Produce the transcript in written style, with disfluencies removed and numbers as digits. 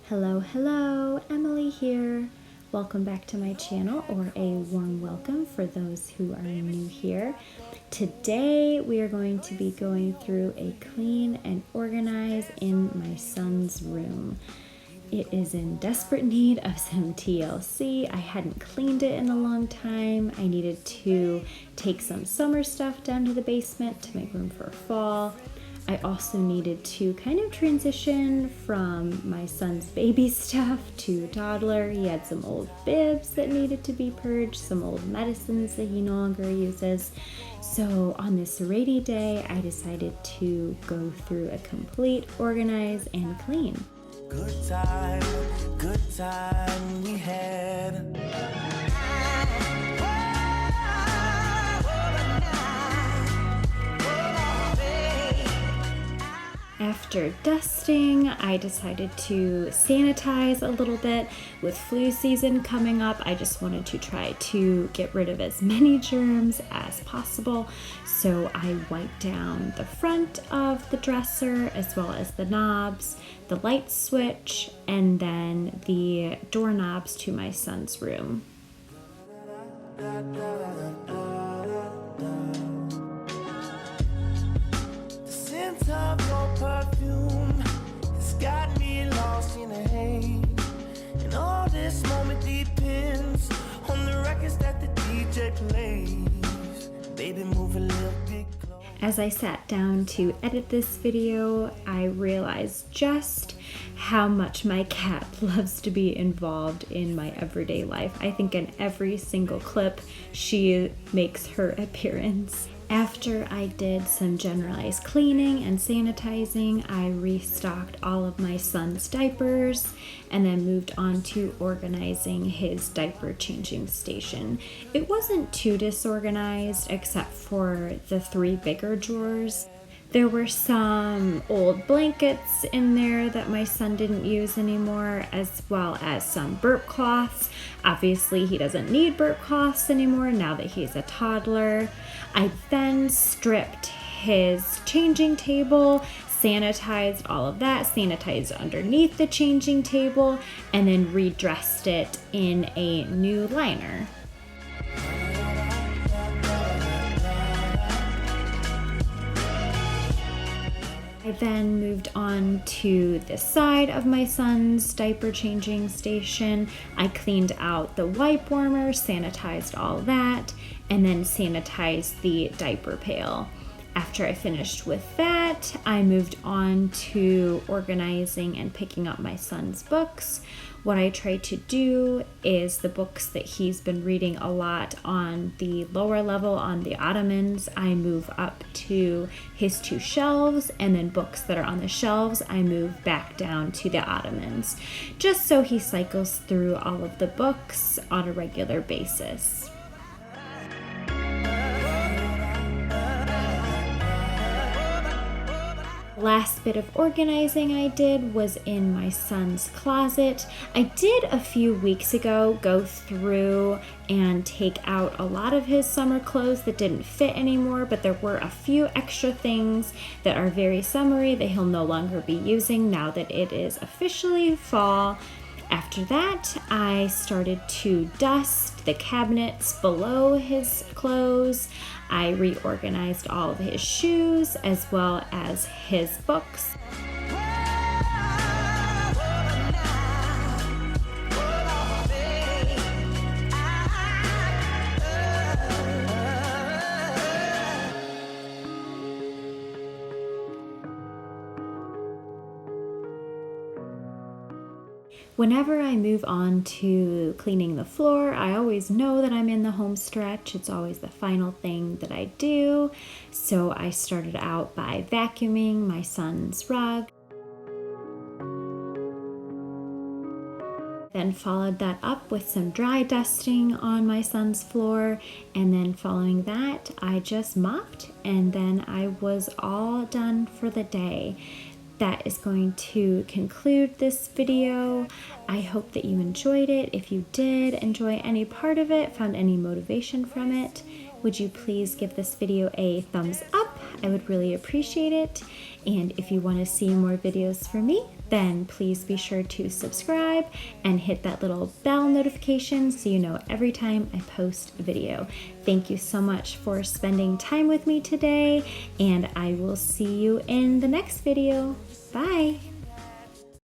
Hello, Emily here. Welcome back to my channel, or a warm welcome for those who are new here. Today we are going to be going through a clean and organize in my son's room. It is in desperate need of some TLC. I hadn't cleaned it in a long time. I needed to take some summer stuff down to the basement to make room for fall. I also needed to kind of transition from my son's baby stuff to Toddler. He had some old bibs that needed to be purged, some old medicines that he no longer uses. So on this rainy day, I decided to go through a complete organize and clean. Good time we had. After dusting, I decided to sanitize a little bit. With flu season coming up, I just wanted to try to get rid of as many germs as possible. So I wiped down the front of the dresser as well as the knobs, the light switch, and then the doorknobs to my son's room. Of your perfume has got me lost in a haze, and all this moment depends on the records that the DJ plays. Baby, move a little bit closer. As I sat down to edit this video, I realized just how much my cat loves to be involved in my everyday life. I think in every single clip she makes her appearance. After I did some generalized cleaning and sanitizing, I restocked all of my son's diapers and then moved on to organizing his diaper changing station. It wasn't too disorganized except for the 3 bigger drawers. There were some old blankets in there that my son didn't use anymore, as well as some burp cloths. Obviously, he doesn't need burp cloths anymore now that he's a toddler. I then stripped his changing table, sanitized all of that, sanitized underneath the changing table, and then redressed it in a new liner. I then moved on to the side of my son's diaper changing station. I cleaned out the wipe warmer, sanitized all that, and then sanitized the diaper pail. After I finished with that, I moved on to organizing and picking up my son's books. What I try to do is the books that he's been reading a lot on the lower level on the ottomans, I move up to his 2 shelves, and then books that are on the shelves, I move back down to the ottomans, just so he cycles through all of the books on a regular basis. Last bit of organizing I did was in my son's closet. I did a few weeks ago go through and take out a lot of his summer clothes that didn't fit anymore, but there were a few extra things that are very summery that he'll no longer be using now that it is officially fall. After that, I started to dust the cabinets below his clothes. I reorganized all of his shoes as well as his books. Whenever I move on to cleaning the floor, I always know that I'm in the home stretch. It's always the final thing that I do. So I started out by vacuuming my son's rug. Then followed that up with some dry dusting on my son's floor, and then following that I just mopped, and then I was all done for the day. that is going to conclude this video. I hope that you enjoyed it. If you did enjoy any part of it, found any motivation from it, would you please give this video a thumbs up? I would really appreciate it. And if you want to see more videos from me, then please be sure to subscribe and hit that little bell notification so you know every time I post a video. Thank you so much for spending time with me today, and I will see you in the next video. Bye!